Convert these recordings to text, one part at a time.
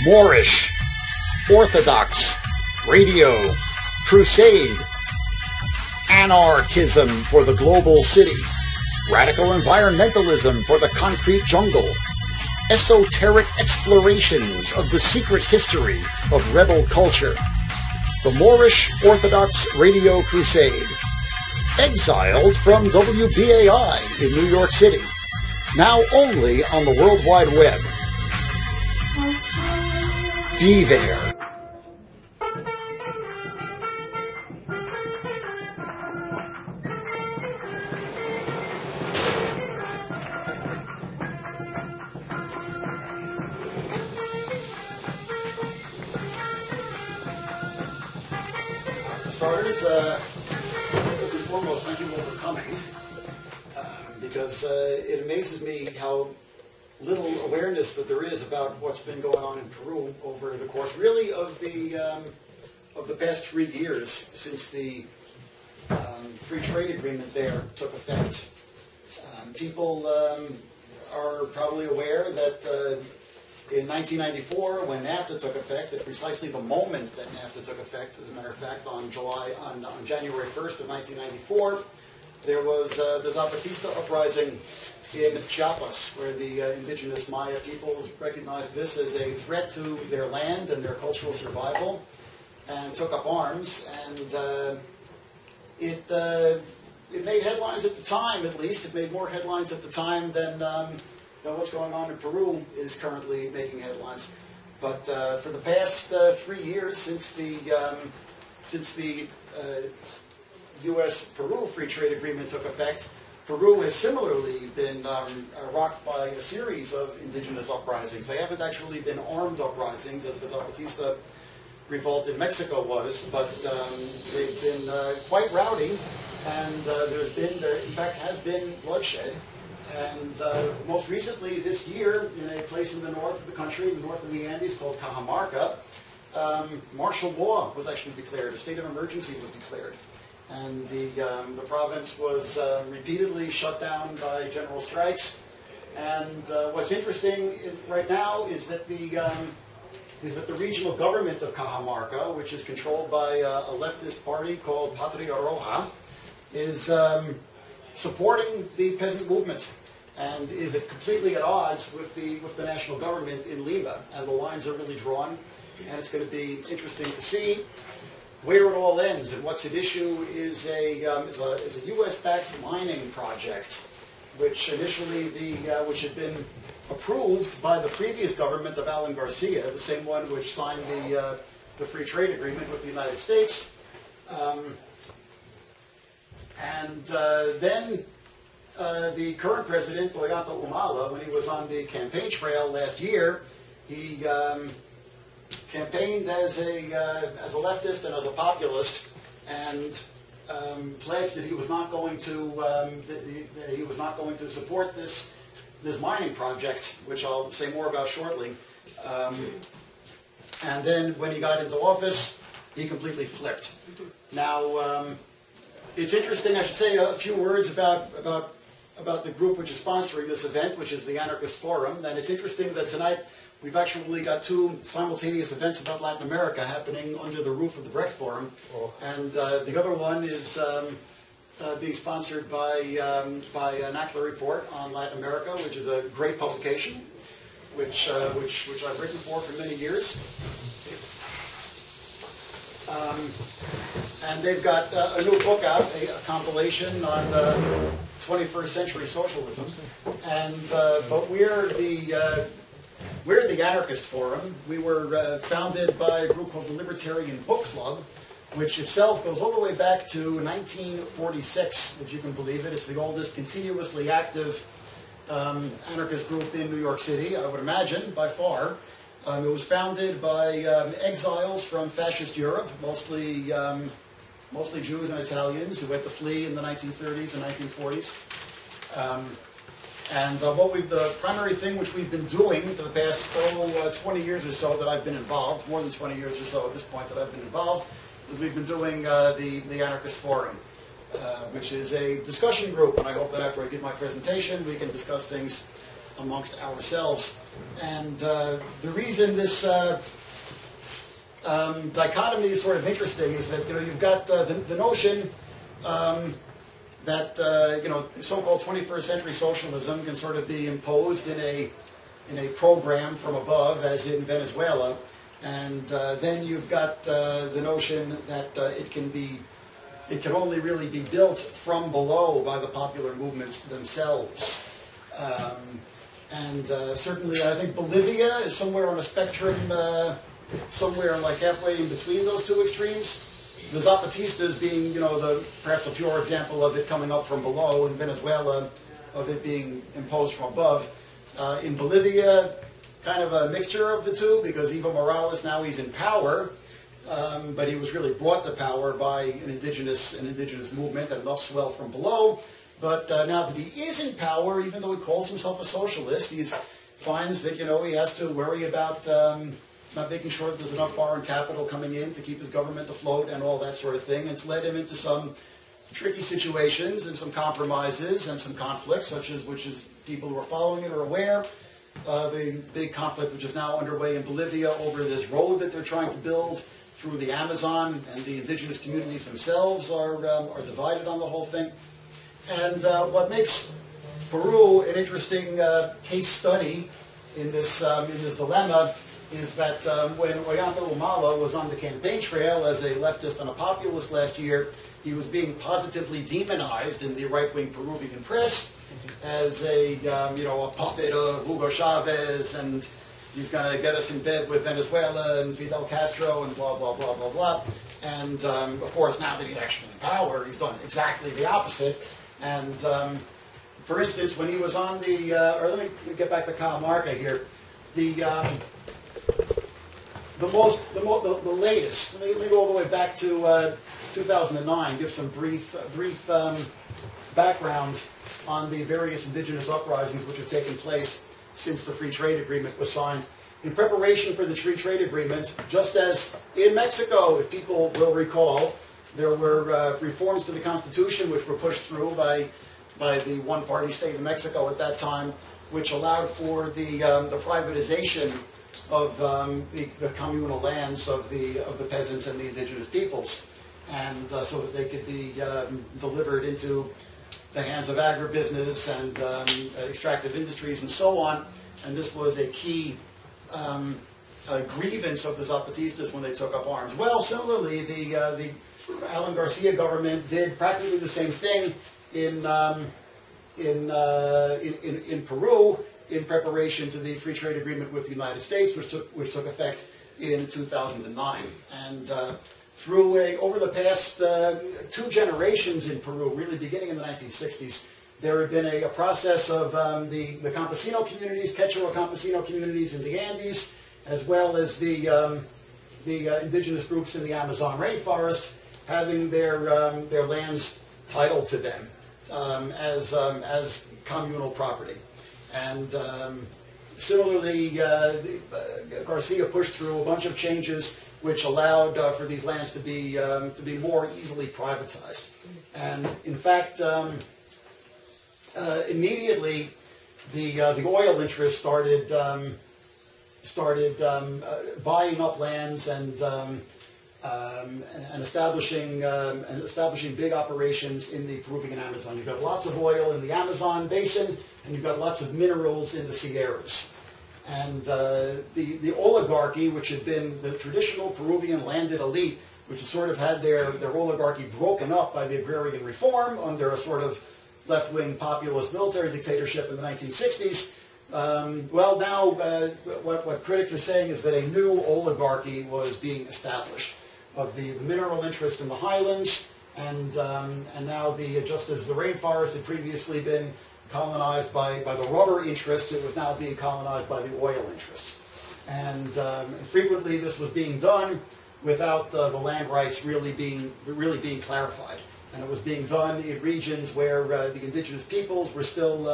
Moorish, Orthodox, Radio, Crusade, Anarchism for the global city, Radical environmentalism for the concrete jungle, Esoteric explorations of the secret history of rebel culture, the Moorish Orthodox Radio Crusade, exiled from WBAI in New York City, now only on the World Wide Web. Be there. For starters, first and foremost, thank you all for coming, because it amazes me how little awareness that there is about what's been going on in Peru over the course, really, of the past 3 years since the free trade agreement there took effect. People are probably aware that in 1994, when NAFTA took effect, at precisely the moment that NAFTA took effect, as a matter of fact, on January 1st of 1994, there was the Zapatista uprising in Chiapas, where the indigenous Maya people recognized this as a threat to their land and their cultural survival, and took up arms. And it made headlines at the time, at least. It made more headlines at the time than what's going on in Peru is currently making headlines. But for the past 3 years, since the U.S.-Peru Free Trade Agreement took effect, Peru has similarly been rocked by a series of indigenous uprisings. They haven't actually been armed uprisings, as the Zapatista revolt in Mexico was, but they've been quite rowdy, and in fact, has been bloodshed. And most recently this year, in a place in the north of the country, in the north of the Andes, called Cajamarca, martial law was actually declared. A state of emergency was declared. And the province was repeatedly shut down by general strikes. And what's interesting right now is that the regional government of Cajamarca, which is controlled by a leftist party called Patria Roja, is supporting the peasant movement and is completely at odds with the national government in Lima. And the lines are really drawn, and it's going to be interesting to see where it all ends. And what's at issue is a U.S.-backed mining project, which initially which had been approved by the previous government of Alan Garcia, the same one which signed the free trade agreement with the United States. Then the current president, Ollanta Humala, when he was on the campaign trail last year, he campaigned as a leftist and as a populist, and pledged that he was not going to support this mining project, which I'll say more about shortly. And then when he got into office, he completely flipped. Now, it's interesting. I should say a few words about the group which is sponsoring this event, which is the Anarchist Forum. And it's interesting that tonight we've actually got 2 simultaneous events about Latin America happening under the roof of the Brecht Forum. Oh. And the other one is being sponsored by NACLA Report on Latin America, which is a great publication, which I've written for many years. And they've got a new book out, a compilation on 21st century socialism. And but we're the Anarchist Forum. We were founded by a group called the Libertarian Book Club, which itself goes all the way back to 1946, if you can believe it. It's the oldest continuously active anarchist group in New York City, I would imagine, by far. It was founded by exiles from fascist Europe, mostly Jews and Italians who had to flee in the 1930s and 1940s. The primary thing which we've been doing for the past 20 years or so that I've been involved, more than 20 years or so at this point that I've been involved, is we've been doing the Anarchist Forum, which is a discussion group. And I hope that after I give my presentation, we can discuss things amongst ourselves. And the reason this dichotomy is sort of interesting is that you've got the notion that so-called 21st century socialism can sort of be imposed in a program from above, as in Venezuela, and then you've got the notion that it can only really be built from below by the popular movements themselves. Certainly, I think Bolivia is somewhere on a spectrum, somewhere like halfway in between those two extremes. The Zapatistas being, perhaps a pure example of it coming up from below, and Venezuela of it being imposed from above. In Bolivia, kind of a mixture of the two, because Evo Morales, now he's in power, but he was really brought to power by an indigenous movement and an upswell from below. But now that he is in power, even though he calls himself a socialist, he finds that, he has to worry about not making sure that there's enough foreign capital coming in to keep his government afloat and all that sort of thing. It's led him into some tricky situations and some compromises and some conflicts, which is people who are following it are aware. The big conflict which is now underway in Bolivia over this road that they're trying to build through the Amazon, and the indigenous communities themselves are divided on the whole thing. And what makes Peru an interesting case study in this dilemma is that when Ollanta Humala was on the campaign trail as a leftist and a populist last year, he was being positively demonized in the right-wing Peruvian press as a puppet of Hugo Chavez, and he's going to get us in bed with Venezuela and Fidel Castro and blah, blah, blah, blah, blah. And of course, now that he's actually in power, he's done exactly the opposite. And for instance, when he was on let me get back to Cajamarca here, the latest, let me go all the way back to 2009, give some brief background on the various indigenous uprisings which have taken place since the Free Trade Agreement was signed. In preparation for the Free Trade Agreement, just as in Mexico, if people will recall, there were reforms to the Constitution which were pushed through by the one-party state of Mexico at that time, which allowed for the privatization of the communal lands of the peasants and the indigenous peoples, and so that they could be delivered into the hands of agribusiness and extractive industries and so on. And this was a key grievance of the Zapatistas when they took up arms. Well, similarly, the Alan Garcia government did practically the same thing in Peru in preparation to the Free Trade Agreement with the United States, which took effect in 2009. And over the past 2 generations in Peru, really beginning in the 1960s, there had been a process of the campesino communities, Quechua campesino communities in the Andes, as well as the indigenous groups in the Amazon rainforest, having their lands titled to them as communal property. And similarly, Garcia pushed through a bunch of changes which allowed for these lands to be more easily privatized. And in fact, immediately the oil interests started buying up lands and establishing big operations in the Peruvian Amazon. You've got lots of oil in the Amazon basin, and you've got lots of minerals in the Sierras. And the oligarchy, which had been the traditional Peruvian landed elite, which had sort of had their oligarchy broken up by the agrarian reform under a sort of left-wing populist military dictatorship in the 1960s. Well, now what critics are saying is that a new oligarchy was being established of the mineral interest in the highlands, and now just as the rainforest had previously been colonized by the rubber interests, it was now being colonized by the oil interests. And frequently this was being done without the land rights really being clarified. And it was being done in regions where the indigenous peoples were still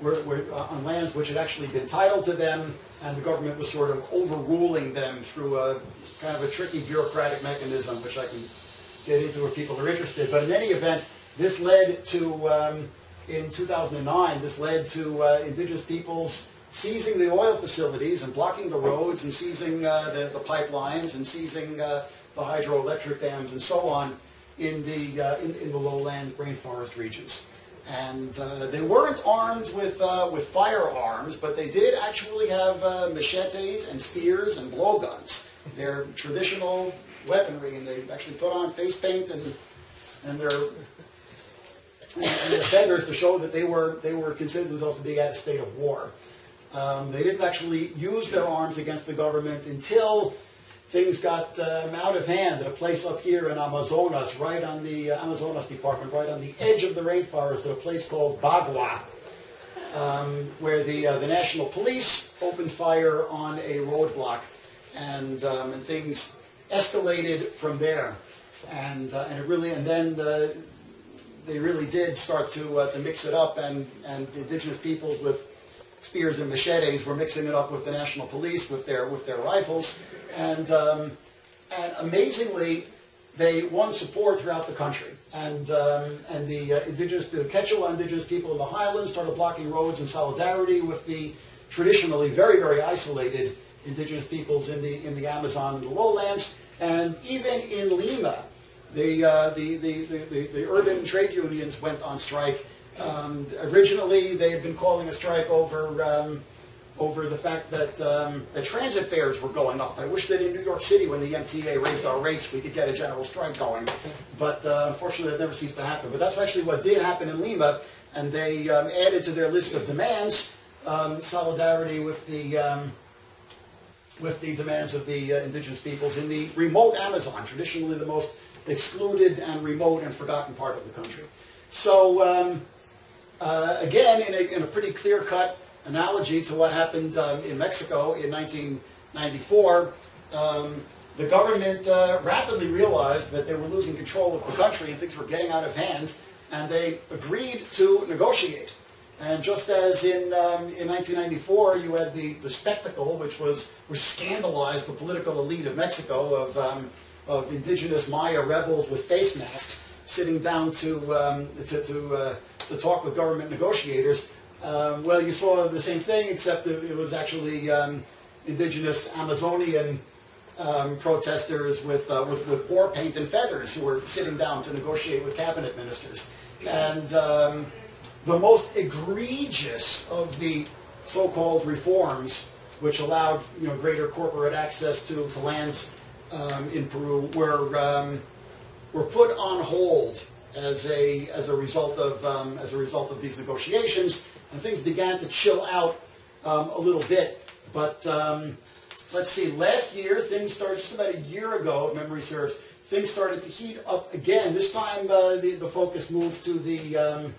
were on lands which had actually been titled to them, and the government was sort of overruling them through a kind of a tricky bureaucratic mechanism, which I can get into if people are interested. But in any event, this led to in 2009, this led to indigenous peoples seizing the oil facilities and blocking the roads and seizing the pipelines and seizing the hydroelectric dams and so on in the lowland rainforest regions. And they weren't armed with firearms, but they did actually have machetes and spears and blowguns. They're traditional weaponry, and they actually put on face paint and their feathers to show that they were considered themselves to be at a state of war. They didn't actually use their arms against the government until things got out of hand at a place up here in Amazonas, right on the Amazonas department, right on the edge of the rainforest, at a place called Bagua, where the national police opened fire on a roadblock, and things escalated from there, and then they really did start to mix it up, and indigenous peoples with spears and machetes were mixing it up with the national police with their rifles, and amazingly, they won support throughout the country, and the Quechua indigenous people in the highlands started blocking roads in solidarity with the traditionally very, very isolated indigenous peoples in the Amazon and the lowlands, and even in Lima, the urban trade unions went on strike. Originally, they had been calling a strike over the fact that transit fares were going up. I wish that in New York City, when the MTA raised our rates, we could get a general strike going. But unfortunately, that never seems to happen. But that's actually what did happen in Lima, and they added to their list of demands solidarity with the demands of the indigenous peoples in the remote Amazon, traditionally the most excluded and remote and forgotten part of the country. So again, in a pretty clear-cut analogy to what happened in Mexico in 1994, the government rapidly realized that they were losing control of the country and things were getting out of hand, and they agreed to negotiate. And just as in 1994, you had the spectacle, which scandalized the political elite of Mexico of indigenous Maya rebels with face masks sitting down to talk with government negotiators. Well, you saw the same thing, except it was actually indigenous Amazonian protesters with war paint and feathers who were sitting down to negotiate with cabinet ministers. And the most egregious of the so-called reforms, which allowed greater corporate access to lands in Peru, were put on hold as a result of these negotiations, and things began to chill out a little bit. But let's see, last year things started, just about a year ago, if memory serves, things started to heat up again. This time the focus moved to the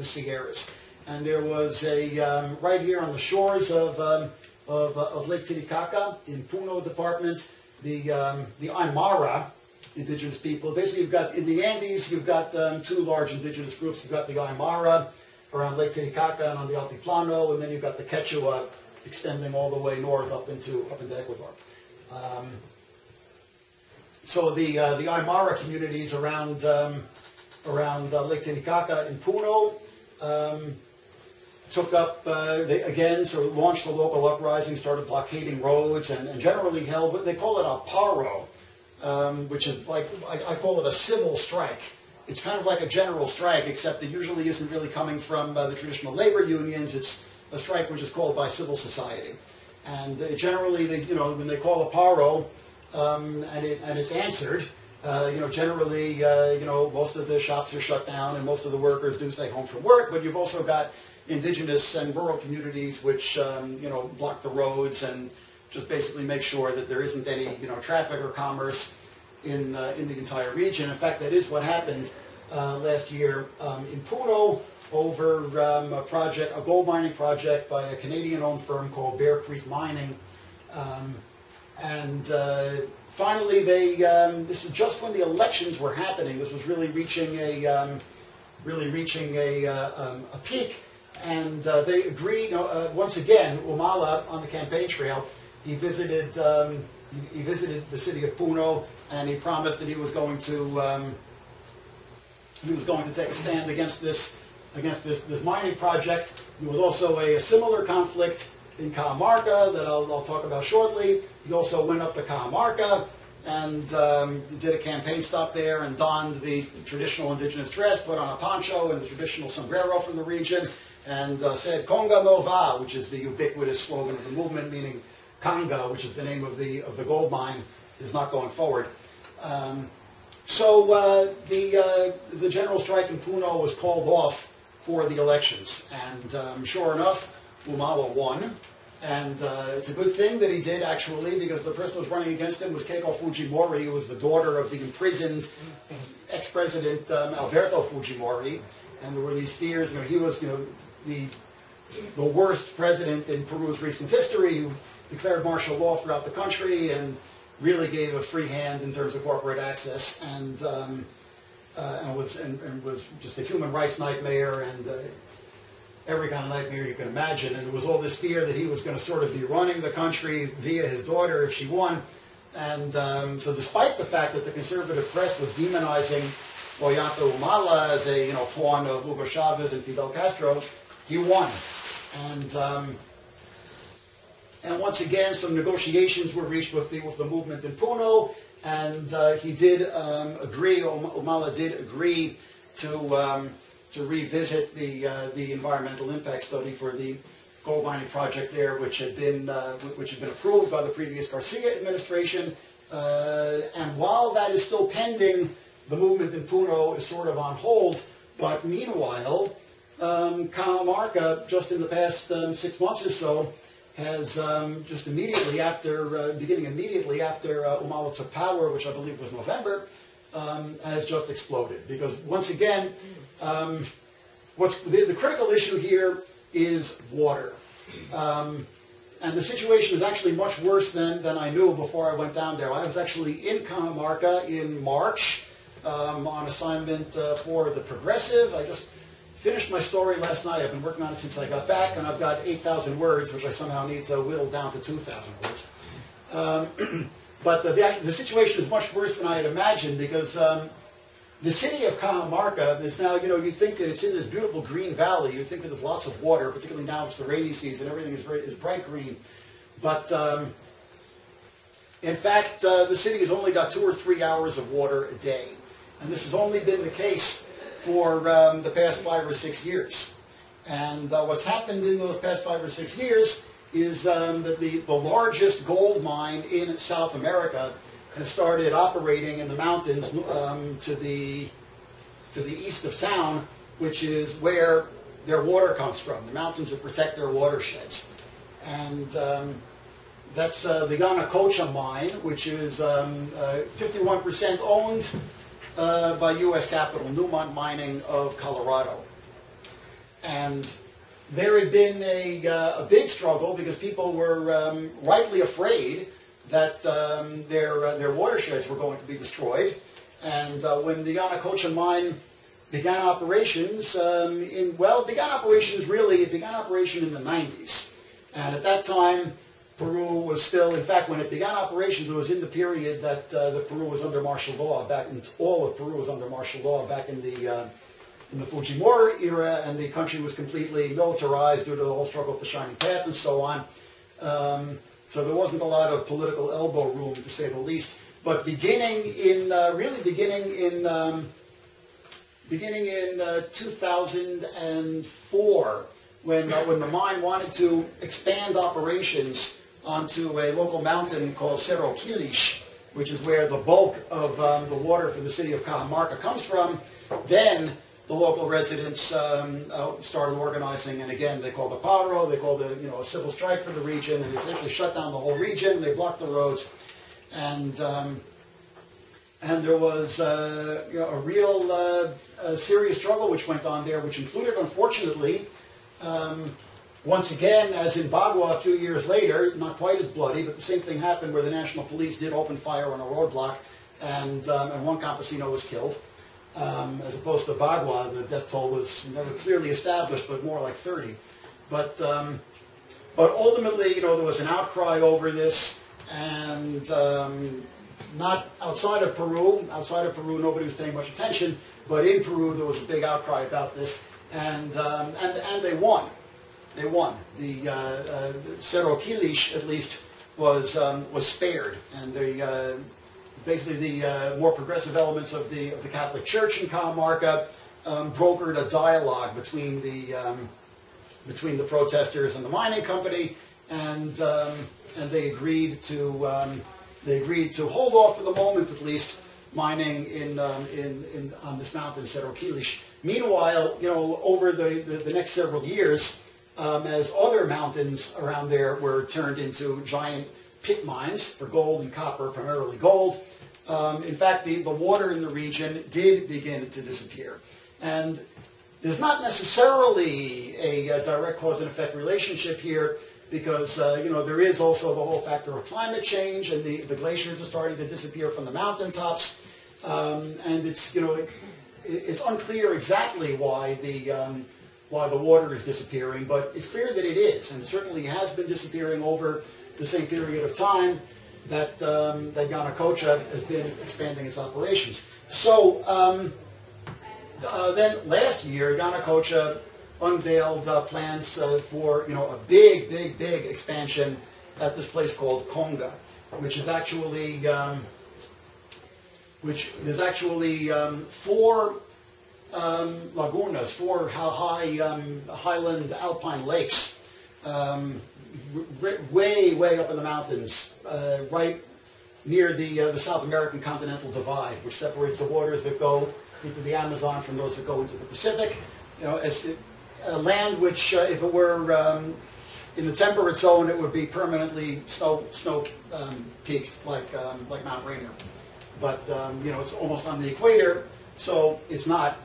Sierras, and there was right here on the shores of Lake Titicaca in Puno Department, the Aymara indigenous people. Basically, you've got in the Andes, you've got two large indigenous groups. You've got the Aymara around Lake Titicaca and on the Altiplano, and then you've got the Quechua extending all the way north up into Ecuador. So the Aymara communities around Lake Titicaca in Puno took up, they again sort of launched a local uprising, started blockading roads, and generally held what they call it a paro, which is like, I call it a civil strike. It's kind of like a general strike, except it usually isn't really coming from the traditional labor unions. It's a strike which is called by civil society. And generally, when they call a paro, and it's answered, generally, most of the shops are shut down and most of the workers do stay home from work, but you've also got indigenous and rural communities which, block the roads and just basically make sure that there isn't any, traffic or commerce in the entire region. In fact, that is what happened last year in Puno over a gold mining project by a Canadian-owned firm called Bear Creek Mining. Finally, this was just when the elections were happening. This was really reaching a peak, and they agreed. Once again, Humala on the campaign trail, he visited the city of Puno, and he promised that he was going to he was going to take a stand against this mining project. There was also a similar conflict in Cajamarca that I'll talk about shortly. He also went up to Cajamarca and did a campaign stop there and donned the traditional indigenous dress, put on a poncho and the traditional sombrero from the region, and said "Conga no va," which is the ubiquitous slogan of the movement, meaning Conga, which is the name of the gold mine, is not going forward. So the general strike in Puno was called off for the elections, and sure enough, Humala won. And it's a good thing that he did, actually, because the person who was running against him was Keiko Fujimori, who was the daughter of the imprisoned ex-president Alberto Fujimori. And there were these fears, he was, the worst president in Peru's recent history, who declared martial law throughout the country and really gave a free hand in terms of corporate access, and was just a human rights nightmare, and every kind of nightmare you can imagine. And there was all this fear that he was going to sort of be running the country via his daughter if she won. And so despite the fact that the conservative press was demonizing Ollanta Humala as a pawn of Hugo Chavez and Fidel Castro, he won. And once again, some negotiations were reached with the movement in Puno, and he did agree, Humala did agree to revisit the environmental impact study for the gold mining project there, which had been approved by the previous Garcia administration. And while that is still pending, the movement in Puno is sort of on hold. But meanwhile, Cajamarca, just in the past 6 months or so, has just beginning immediately after Humala took power, which I believe was November, has just exploded. Because once again, the critical issue here is water. And the situation is actually much worse than I knew before I went down there. I was actually in Cajamarca in March on assignment for The Progressive. I just finished my story last night. I've been working on it since I got back, and I've got 8,000 words, which I somehow need to whittle down to 2,000 words. But the situation is much worse than I had imagined, because the city of Cajamarca is now, you think that it's in this beautiful green valley. You think that there's lots of water, particularly now it's the rainy season. Everything is bright green. But in fact, the city has only got 2 or 3 hours of water a day. And this has only been the case for the past 5 or 6 years. And what's happened in those past 5 or 6 years is that the largest gold mine in South America has started operating in the mountains to the east of town, which is where their water comes from, the mountains that protect their watersheds. And that's the Yanacocha mine, which is 51% owned by U.S. capital, Newmont Mining of Colorado. And there had been a big struggle because people were rightly afraid that their watersheds were going to be destroyed. And when the Yanacocha mine began operations, it began operation in the 90s. And at that time, Peru was still, in fact, when it began operations, it was in the period that Peru was under martial law. All of Peru was under martial law back in the Fujimori era, and the country was completely militarized due to the whole struggle for the Shining Path and so on. So there wasn't a lot of political elbow room, to say the least. But beginning in 2004, when the mine wanted to expand operations onto a local mountain called Cerro Quilich, which is where the bulk of the water for the city of Cajamarca comes from, then the local residents started organizing, and again, they called a paro, they called a civil strike for the region, and they essentially shut down the whole region, they blocked the roads, and there was a real serious struggle which went on there, which included, unfortunately, once again, as in Bagua a few years later, not quite as bloody, but the same thing happened where the National Police did open fire on a roadblock, and one campesino was killed. As opposed to Bagua, the death toll was never clearly established, but more like 30. But ultimately, there was an outcry over this, and not outside of Peru. Outside of Peru, nobody was paying much attention, but in Peru there was a big outcry about this, and they won. They won. The Cerro Quilich, at least, was spared, and basically the more progressive elements of the Catholic Church in Cajamarca brokered a dialogue between the protesters and the mining company, and they agreed to hold off for the moment, at least, mining on this mountain, Cerro Quilich. Meanwhile, over the next several years, as other mountains around there were turned into giant pit mines for gold and copper, primarily gold. In fact, the water in the region did begin to disappear. And there's not necessarily a direct cause and effect relationship here, because there is also the whole factor of climate change, and the glaciers are starting to disappear from the mountaintops, and it's unclear exactly why the water is disappearing, but it's clear that it is, and it certainly has been disappearing over the same period of time that Yanacocha has been expanding its operations. So then last year, Yanacocha unveiled plans for a big expansion at this place called Conga, which is actually four lagunas, four highland alpine lakes, way up in the mountains, right near the South American continental divide, which separates the waters that go into the Amazon from those that go into the Pacific. As a land which, if it were in the temperate zone, it would be permanently snow peaked like Mount Rainier. But it's almost on the equator, so it's not.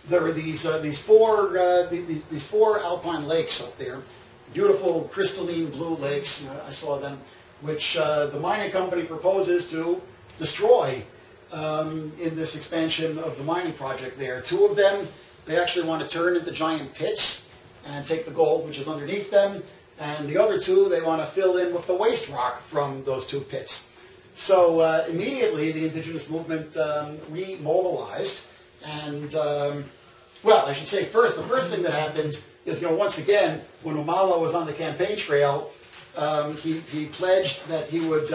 There are these four alpine lakes up there, beautiful crystalline blue lakes. I saw them, which the mining company proposes to destroy in this expansion of the mining project there. Two of them, they actually want to turn into giant pits and take the gold which is underneath them, and the other two they want to fill in with the waste rock from those two pits. So immediately the indigenous movement remobilized, and well, I should say first, the first thing that happened is, once again, when Humala was on the campaign trail, he pledged that he would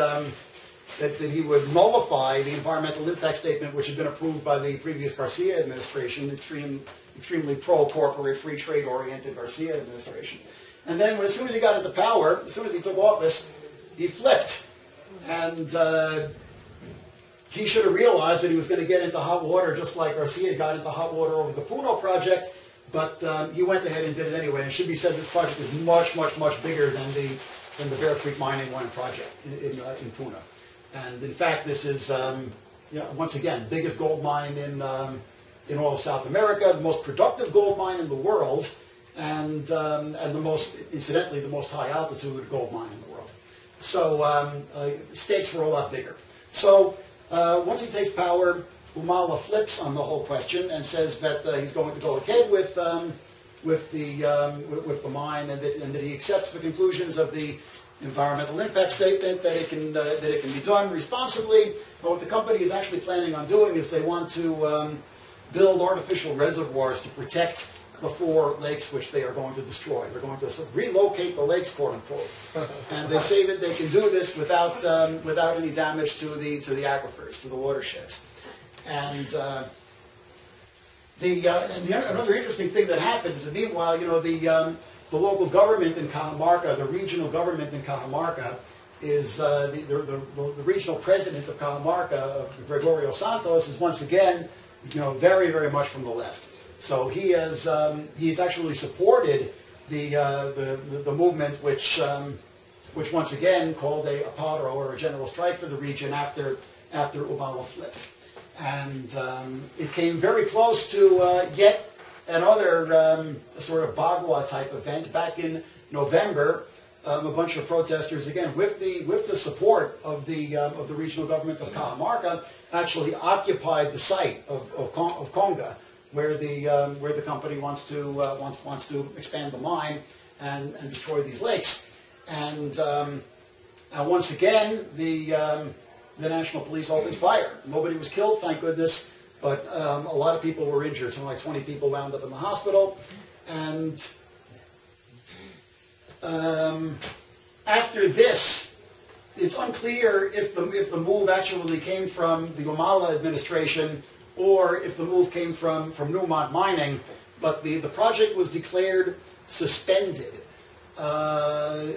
nullify the environmental impact statement which had been approved by the previous Garcia administration, extremely pro-corporate, free trade-oriented Garcia administration. And then as soon as he got into power, as soon as he took office, he flipped. And he should have realized that he was going to get into hot water just like Garcia got into hot water over the Puno project, but he went ahead and did it anyway. And it should be said this project is much bigger than the Bear Creek Mining One project in Puno. And in fact, this is, once again, biggest gold mine in all of South America, the most productive gold mine in the world, and the most, incidentally, the most high altitude gold mine in the world. So stakes were a lot bigger. So once he takes power, Humala flips on the whole question and says that he's going to go ahead with the mine, and that he accepts the conclusions of the environmental impact statement, that it can be done responsibly. But what the company is actually planning on doing is they want to build artificial reservoirs to protect the four lakes which they are going to destroy. They're going to relocate the lakes, quote unquote, and they say that they can do this without any damage to the aquifers, to the watersheds. And another interesting thing that happens is that meanwhile, the local government in Cajamarca, the regional government in Cajamarca, is the regional president of Cajamarca, Gregorio Santos, is once again, very much from the left. So he's actually supported the movement which once again called a paro, or a general strike for the region after Humala flipped. And it came very close to yet another sort of Bagua type event back in November. A bunch of protesters, again with the support of the regional government of Cajamarca, actually occupied the site of Conga, where the company wants to expand the mine and destroy these lakes. And And once again, the National Police opened fire. Nobody was killed, thank goodness, but a lot of people were injured. Something like 20 people wound up in the hospital. And after this, it's unclear if the move actually came from the Humala administration or if the move came from Newmont Mining, but the project was declared suspended.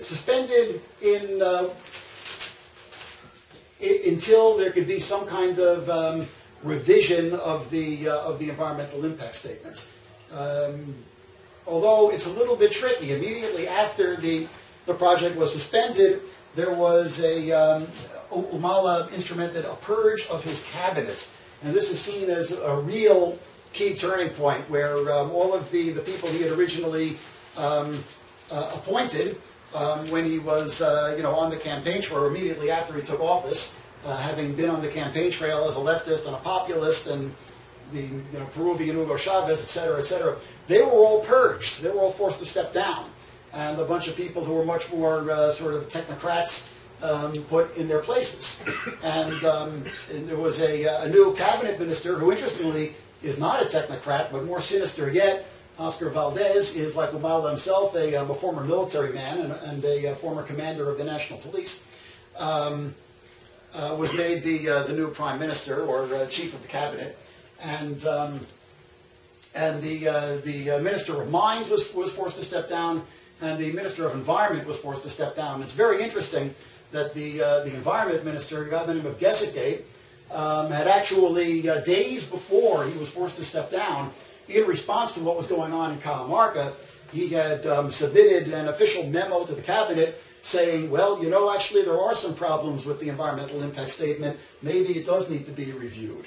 Suspended until there could be some kind of revision of the environmental impact statement. Although it's a little bit tricky, immediately after the project was suspended, there was Humala instrumented a purge of his cabinet. And this is seen as a real key turning point where all of the people he had originally appointed when he was on the campaign trail, immediately after he took office, having been on the campaign trail as a leftist and a populist and the Peruvian Hugo Chavez, et cetera, they were all purged. They were all forced to step down. And a bunch of people who were much more sort of technocrats put in their places. And there was a new cabinet minister who, interestingly, is not a technocrat, but more sinister yet. Oscar Valdez is, like Humala himself, a former military man and a former commander of the National Police. Was made the new prime minister or chief of the cabinet. And the Minister of Mines was forced to step down, and the Minister of Environment was forced to step down. It's very interesting that the Environment Minister, a guy by the name of Gesicke, had actually, days before he was forced to step down, in response to what was going on in Cajamarca, he had submitted an official memo to the cabinet saying, well, actually there are some problems with the environmental impact statement. Maybe it does need to be reviewed.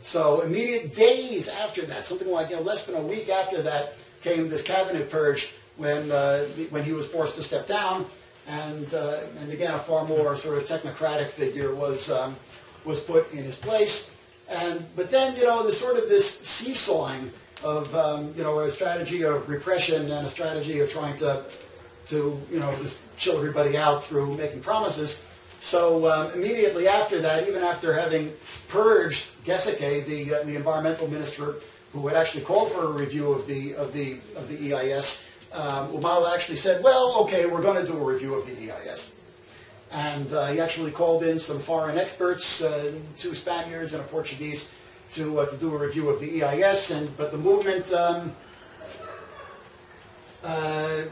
So immediate days after that, something like less than a week after that, came this cabinet purge when he was forced to step down, and again a far more sort of technocratic figure was put in his place. But then there's sort of this seesawing of a strategy of repression and a strategy of trying to just chill everybody out through making promises. So immediately after that, even after having purged Gesicke, the environmental minister who had actually called for a review of the EIS, Humala actually said, well, okay, we're going to do a review of the EIS. And he actually called in some foreign experts, 2 Spaniards and a Portuguese, to do a review of the EIS. But the movement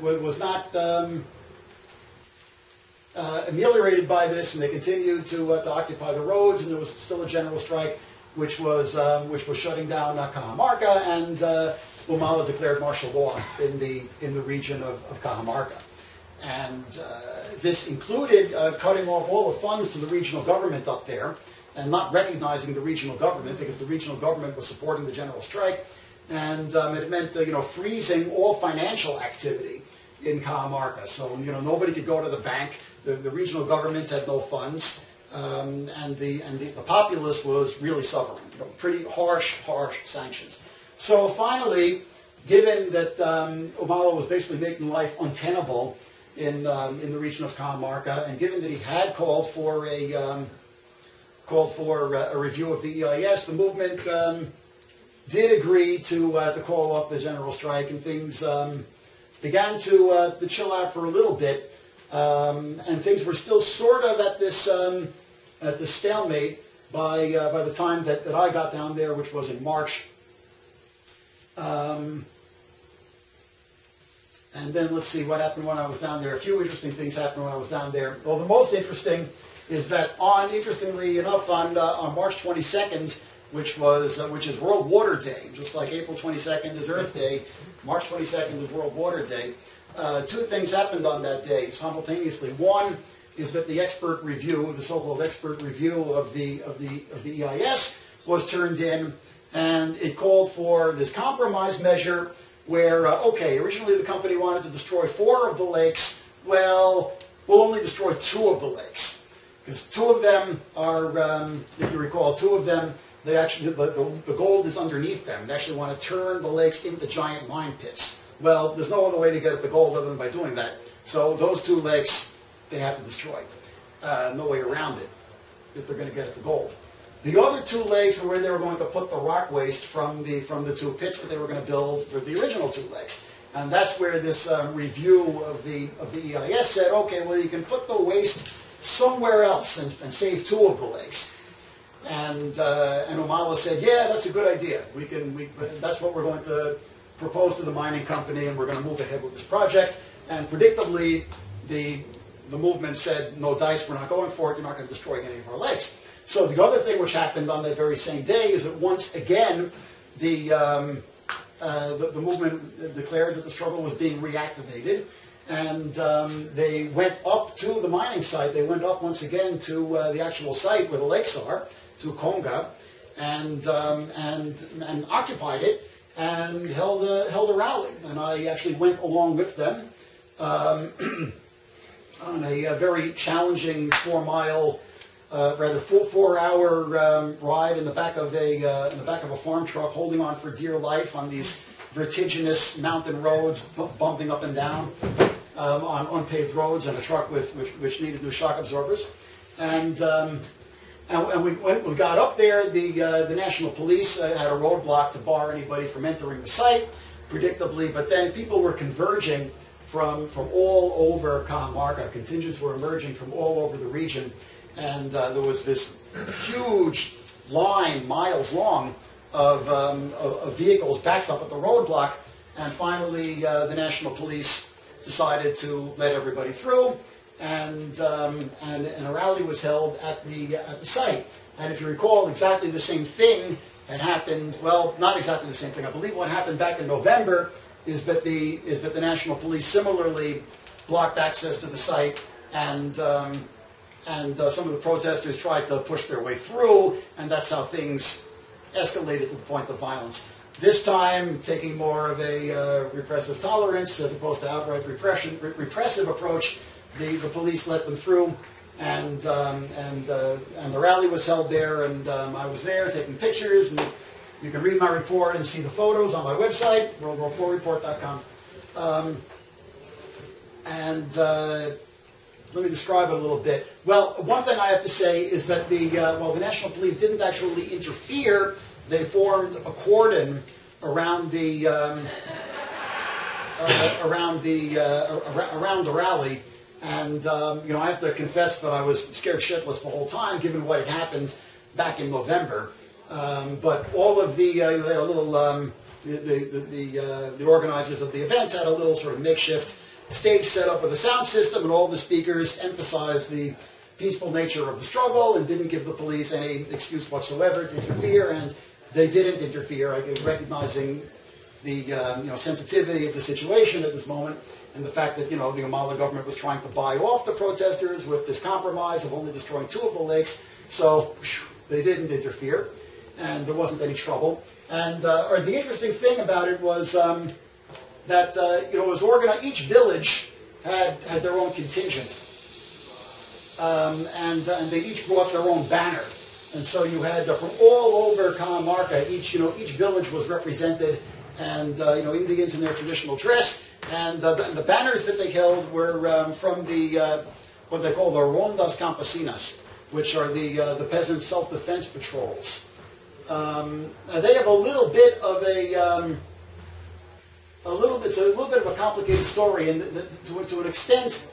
was not ameliorated by this, and they continued to occupy the roads, and there was still a general strike, which was shutting down Cajamarca, and Humala declared martial law in the region of Cajamarca. And this included cutting off all the funds to the regional government up there, and not recognizing the regional government because the regional government was supporting the general strike, and it meant freezing all financial activity in Cajamarca. So nobody could go to the bank. The regional government had no funds, and the populace was really suffering. Pretty harsh sanctions. So finally, given that Humala was basically making life untenable in the region of Cajamarca, and given that he had called for a review of the EIS, the movement did agree to call off the general strike, and things began to chill out for a little bit. And things were still sort of at this stalemate by the time that I got down there, which was in March. And then let's see what happened when I was down there. A few interesting things happened when I was down there. Well, the most interesting is that interestingly enough, on March 22nd, which is World Water Day, just like April 22nd is Earth Day, March 22nd is World Water Day. 2 things happened on that day simultaneously. One is that the expert review, the so-called expert review of the EIS, was turned in, and it called for this compromise measure where, originally the company wanted to destroy 4 of the lakes. Well, we'll only destroy 2 of the lakes, because 2 of them are, if you recall, 2 of them, they actually the gold is underneath them. They actually want to turn the lakes into giant mine pits. Well, there's no other way to get at the gold other than by doing that. So those 2 lakes, they have to destroy. no way around it if they're going to get at the gold. The other two lakes were where they were going to put the rock waste from the two pits that they were going to build for the original two lakes. And that's where this review of the EIS said, okay, well, you can put the waste somewhere else and save two of the lakes. And Umala said, yeah, that's a good idea. That's what we're going to propose to the mining company, and we're going to move ahead with this project. And predictably, the movement said, no dice, we're not going for it. You're not going to destroy any of our lakes. So the other thing which happened on that very same day is that once again, the movement declared that the struggle was being reactivated, and they went up to the mining site. They went up once again to the actual site where the lakes are, to Konga, and occupied it and held a rally. And I actually went along with them on a very challenging 4-mile. Rather 4-hour ride in the back of a farm truck, holding on for dear life on these vertiginous mountain roads, bumping up and down on unpaved roads, and a truck which needed new shock absorbers. And we got up there. The National Police had a roadblock to bar anybody from entering the site, predictably. But then people were converging from all over Cajamarca. Contingents were emerging from all over the region. And there was this huge line, miles long, of vehicles backed up at the roadblock. And finally, the National Police decided to let everybody through, and a rally was held at the site. And if you recall, exactly the same thing had happened. Well, not exactly the same thing. I believe what happened back in November is that the National Police similarly blocked access to the site, and some of the protesters tried to push their way through, and that's how things escalated to the point of violence. This time, taking more of a repressive tolerance as opposed to outright repressive approach, the police let them through, and the rally was held there, and I was there taking pictures, and you can read my report and see the photos on my website, worldwar4report.com. Let me describe it a little bit. Well, one thing I have to say is that the National Police didn't actually interfere. They formed a cordon around the rally, and I have to confess that I was scared shitless the whole time, given what had happened back in November. But all of the organizers of the event had a little sort of makeshift stage set up with a sound system, and all the speakers emphasized the peaceful nature of the struggle and didn't give the police any excuse whatsoever to interfere, and they didn't interfere, recognizing the sensitivity of the situation at this moment, and the fact that the Umala government was trying to buy off the protesters with this compromise of only destroying two of the lakes, so they didn't interfere, and there wasn't any trouble. And the interesting thing about it was that it was organized. Each village had their own contingent, and they each brought their own banner. And so you had from all over Cajamarca, each village was represented, and Indians in their traditional dress, and the banners that they held were from the what they call the Rondas Campesinas, which are the peasant self-defense patrols. They have a little bit of it's a little bit of a complicated story, and to an extent,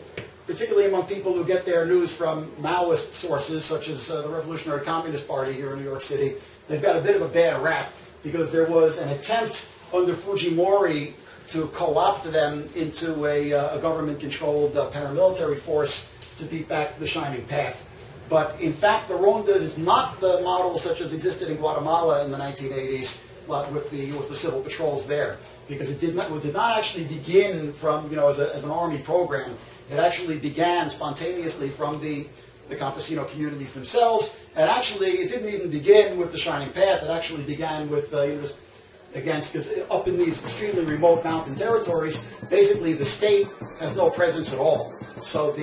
particularly among people who get their news from Maoist sources, such as the Revolutionary Communist Party here in New York City, they've got a bit of a bad rap, because there was an attempt under Fujimori to co-opt them into a government-controlled paramilitary force to beat back the Shining Path. But in fact, the Rondas is not the model such as existed in Guatemala in the 1980s, with the civil patrols there, because it did not actually begin from as an army program. It actually began spontaneously from the campesino communities themselves, and actually it didn't even begin with the Shining Path. It actually began with because up in these extremely remote mountain territories, basically the state has no presence at all. So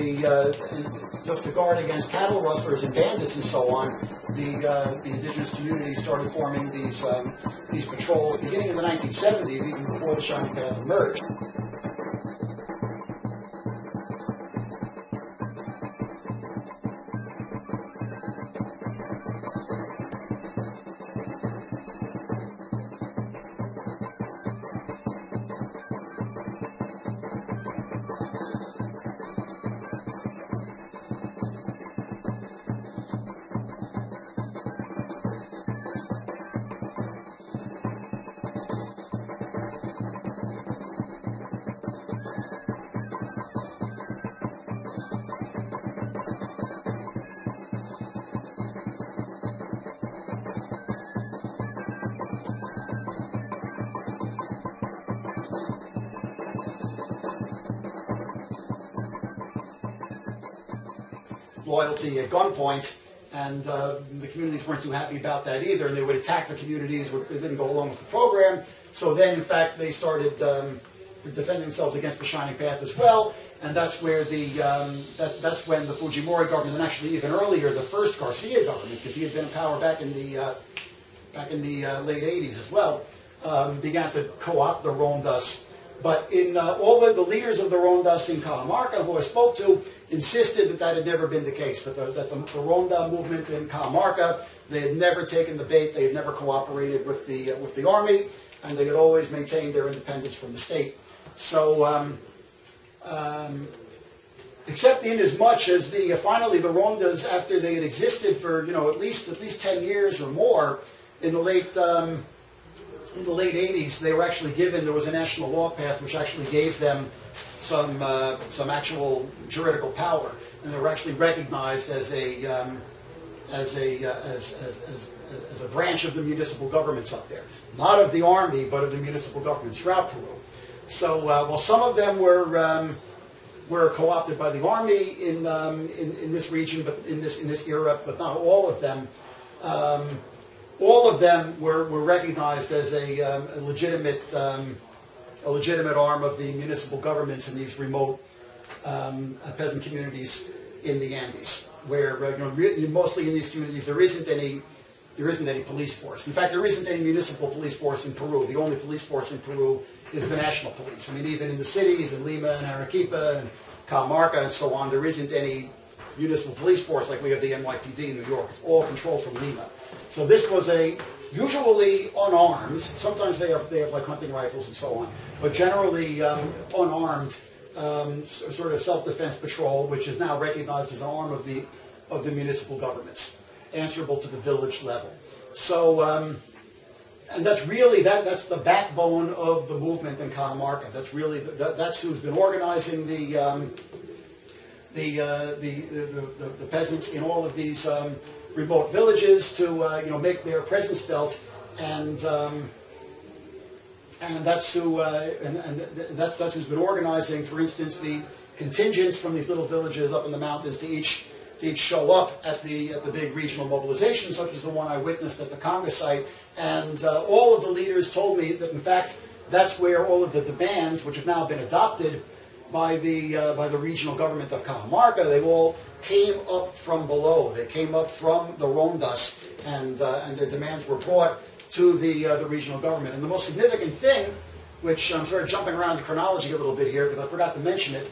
just to guard against cattle rustlers and bandits and so on, the indigenous communities started forming these patrols beginning in the 1970s, even before the Shining Path emerged. loyalty at gunpoint, and the communities weren't too happy about that either, and they would attack the communities if they didn't go along with the program. So then, in fact, they started defending themselves against the Shining Path as well, and that's where that's when the Fujimori government, and actually even earlier, the first Garcia government, because he had been in power back in the late 80s as well, began to co-opt the Rondas. But all the leaders of the Rondas in Cajamarca, who I spoke to, insisted that had never been the case, that the Ronda movement in Cajamarca, they had never taken the bait, they had never cooperated with the army, and they had always maintained their independence from the state. So, except in as much as finally the Rondas, after they had existed for at least 10 years or more, in the late 80s, they were actually given, there was a national law passed which actually gave them some actual juridical power, and they were actually recognized as a branch of the municipal governments up there, not of the army, but of the municipal governments throughout Peru. So, while some of them were co-opted by the army in this region, but in this era, but not all of them. All of them were recognized as a legitimate arm of the municipal governments in these remote peasant communities in the Andes, where mostly in these communities there isn't any police force. In fact, there isn't any municipal police force in Peru. The only police force in Peru is the national police. I mean, even in the cities, in Lima and Arequipa and Cajamarca and so on, there isn't any municipal police force like we have the NYPD in New York. It's all controlled from Lima. So this was usually unarmed. Sometimes they have like hunting rifles and so on, but generally unarmed sort of self-defense patrol, which is now recognized as an arm of the municipal governments, answerable to the village level. So, and that's really that's the backbone of the movement in Cajamarca. That's really that's who's been organizing the peasants in all of these remote villages to make their presence felt, and that's who that's who's been organizing, for instance, the contingents from these little villages up in the mountains to each show up at the big regional mobilization, such as the one I witnessed at the Conga site. And all of the leaders told me that, in fact, that's where all of the demands, which have now been adopted by the regional government of Cajamarca, they all came up from below. They came up from the Rondas, and their demands were brought to the regional government. And the most significant thing, which I'm sort of jumping around the chronology a little bit here because I forgot to mention it,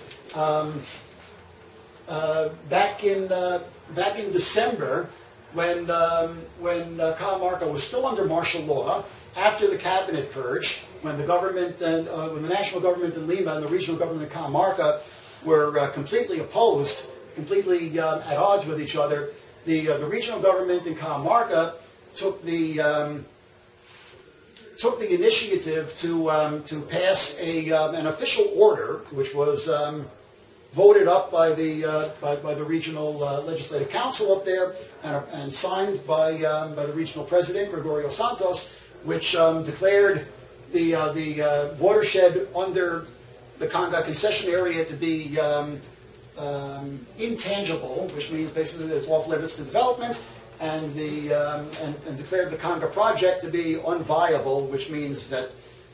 back in December, when Cajamarca was still under martial law, after the cabinet purge, when the government and when the national government in Lima and the regional government in Cajamarca were completely opposed, completely at odds with each other, the regional government in Cajamarca took the initiative to pass an official order, which was voted up by the regional legislative council up there and signed by the regional president Gregorio Santos, which declared the watershed under the Conga concession area to be intangible, which means basically that it's off limits to development, and declared the Conga project to be unviable, which means that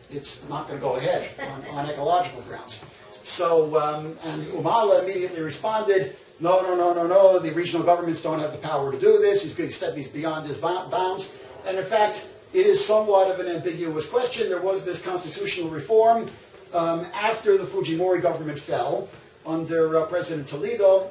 it's not going to go ahead on ecological grounds. So, and Humala immediately responded, no, the regional governments don't have the power to do this. He's beyond his bounds. And in fact, it is somewhat of an ambiguous question. There was this constitutional reform after the Fujimori government fell under President Toledo,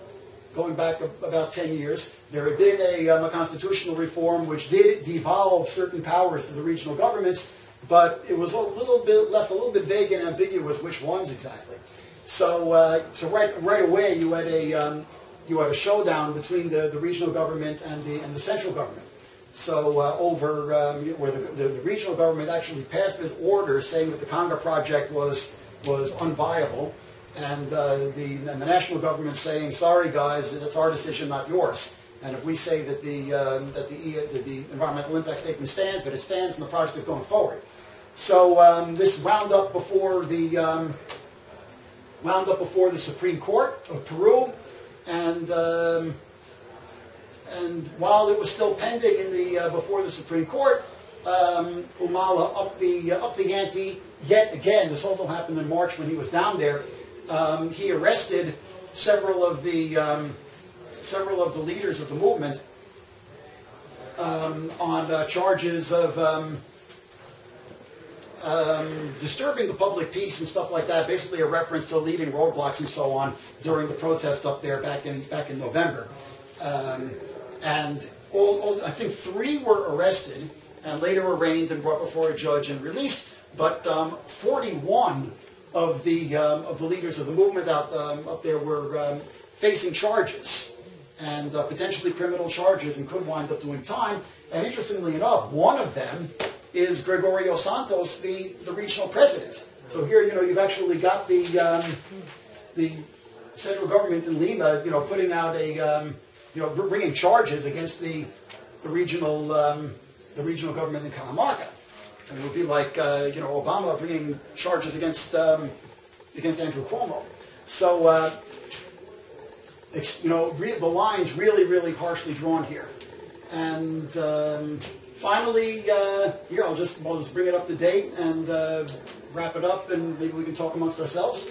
going back about 10 years. There had been a constitutional reform which did devolve certain powers to the regional governments, but it was left a little bit vague and ambiguous which ones exactly. So, right away you had a showdown between the regional government and the central government. So where the regional government actually passed this order saying that the Conga project was unviable, and the national government saying, sorry guys, it's our decision, not yours. And if we say that the environmental impact statement stands, that it stands, and the project is going forward. So this wound up before the Supreme Court of Peru, and And while it was still pending in the before the Supreme Court, Humala upped the ante yet again. This also happened in March when he was down there. He arrested several of the leaders of the movement on charges of disturbing the public peace and stuff like that. Basically, a reference to leading roadblocks and so on during the protest up there back in November. And I think 3 were arrested and later arraigned and brought before a judge and released. But 41 of the leaders of the movement up there were facing charges and potentially criminal charges and could wind up doing time. And interestingly enough, one of them is Gregorio Santos, the regional president. So here, you've actually got the central government in Lima, putting out bringing charges against the regional government in Cajamarca. And it would be like, Obama bringing charges against Andrew Cuomo. So, the line's really, really harshly drawn here. And finally, here, I'll just bring it up to date and wrap it up, and maybe we can talk amongst ourselves.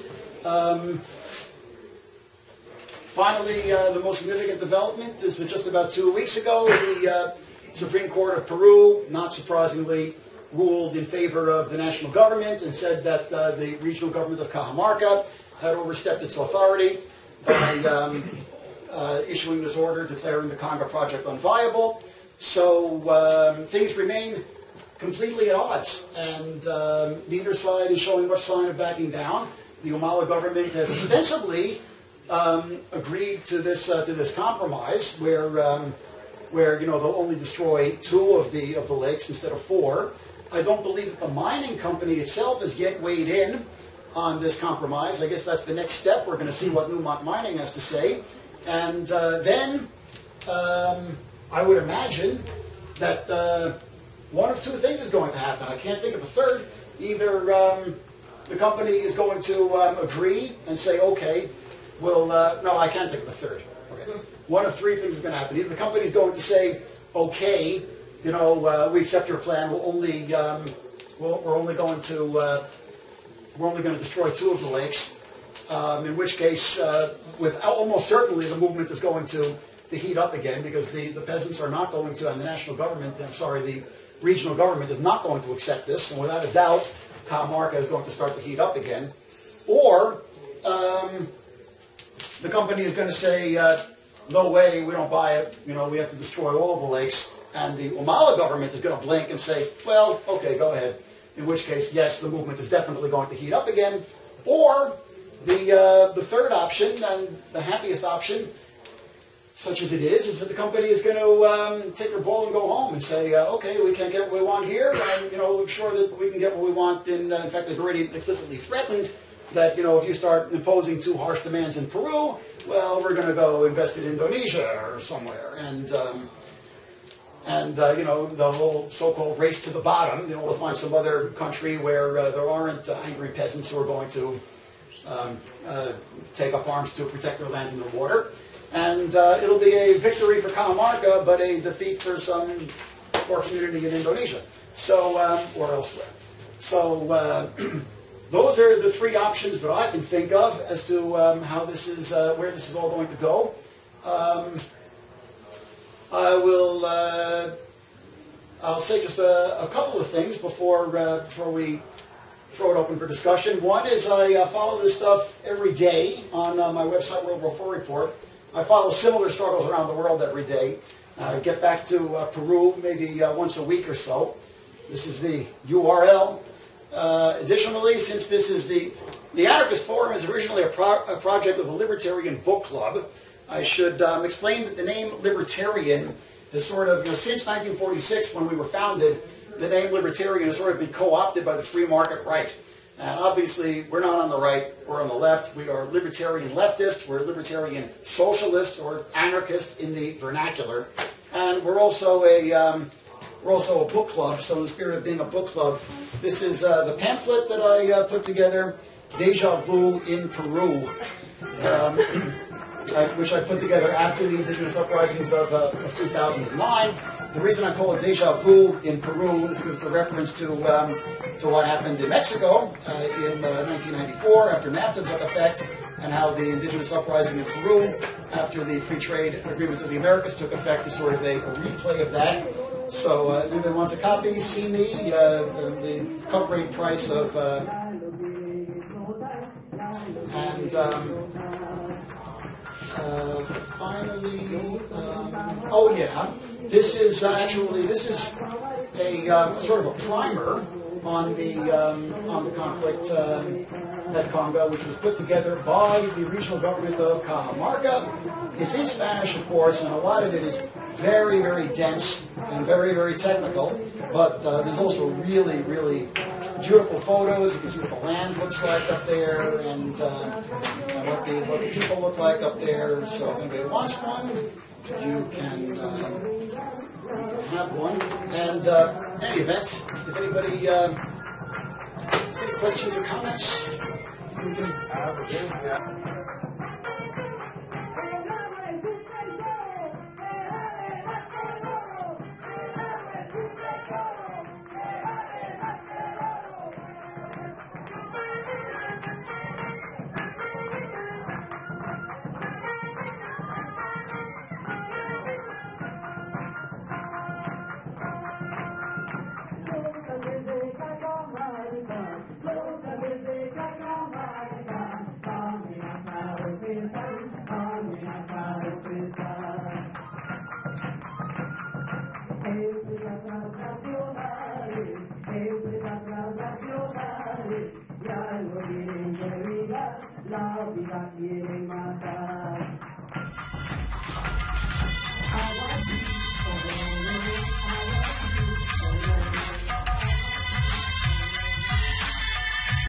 Finally, the most significant development is that just about 2 weeks ago, the Supreme Court of Peru, not surprisingly, ruled in favor of the national government and said that the regional government of Cajamarca had overstepped its authority by issuing this order declaring the Conga project unviable. So things remain completely at odds, and neither side is showing much sign of backing down. The Humala government has ostensibly agreed to this compromise, where they'll only destroy 2 of the lakes instead of 4. I don't believe that the mining company itself has yet weighed in on this compromise. I guess that's the next step. We're going to see what Newmont Mining has to say, and then I would imagine that one of 2 things is going to happen. I can't think of a third. Either the company is going to agree and say, okay, no, I can't think of a third. Okay. One of 3 things is going to happen. Either the company is going to say, okay, we accept your plan. We're only going to destroy 2 of the lakes. In which case, almost certainly, the movement is going to heat up again, because the peasants are not going to, and the regional government is not going to accept this, and without a doubt, Cajamarca is going to start to heat up again. Or the company is going to say, no way, we don't buy it, we have to destroy all of the lakes, and the Humala government is going to blink and say, well, okay, go ahead. In which case, yes, the movement is definitely going to heat up again. Or the third option, and the happiest option, such as it is that the company is going to take their ball and go home and say, okay, we can't get what we want here, and we're sure that we can get what we want. In fact, they've already explicitly threatened that if you start imposing too harsh demands in Peru, well, we're going to go invest in Indonesia or somewhere, and the whole so-called race to the bottom, to find some other country where there aren't angry peasants who are going to take up arms to protect their land and their water. And it'll be a victory for Cajamarca, but a defeat for some poor community in Indonesia, or elsewhere. So those are the 3 options that I can think of as to how this is, where this is all going to go. I'll say just a couple of things before we throw it open for discussion. One is I follow this stuff every day on my website, World War IV Report. I follow similar struggles around the world every day. I get back to Peru maybe once a week or so. This is the URL. Additionally, since this is the Anarchist Forum is originally a project of the Libertarian Book Club, I should explain that the name Libertarian has sort of, since 1946 when we were founded, the name Libertarian has sort of been co-opted by the free market right. And obviously, we're not on the right, we're on the left. We are libertarian leftists, we're libertarian socialists, or anarchists in the vernacular. And we're also a book club, so in the spirit of being a book club, this is the pamphlet that I put together, Deja Vu in Peru. which I put together after the indigenous uprisings of 2009. The reason I call it Deja Vu in Peru is because it's a reference to what happened in Mexico in 1994 after NAFTA took effect, and how the indigenous uprising in Peru after the free trade agreement of the Americas took effect is sort of a replay of that. So if anybody wants a copy, see me. The cup rate price of finally, oh yeah, this is a sort of a primer on the conflict at Congo, which was put together by the regional government of Cajamarca. It's in Spanish, of course, and a lot of it is very, very dense and very, very technical. But there's also really, really beautiful photos. You can see what the land looks like up there, and what the people look like up there. So if anybody wants one, you can have one. And in any event, if anybody has any questions or comments, you can. La vida quiere matar.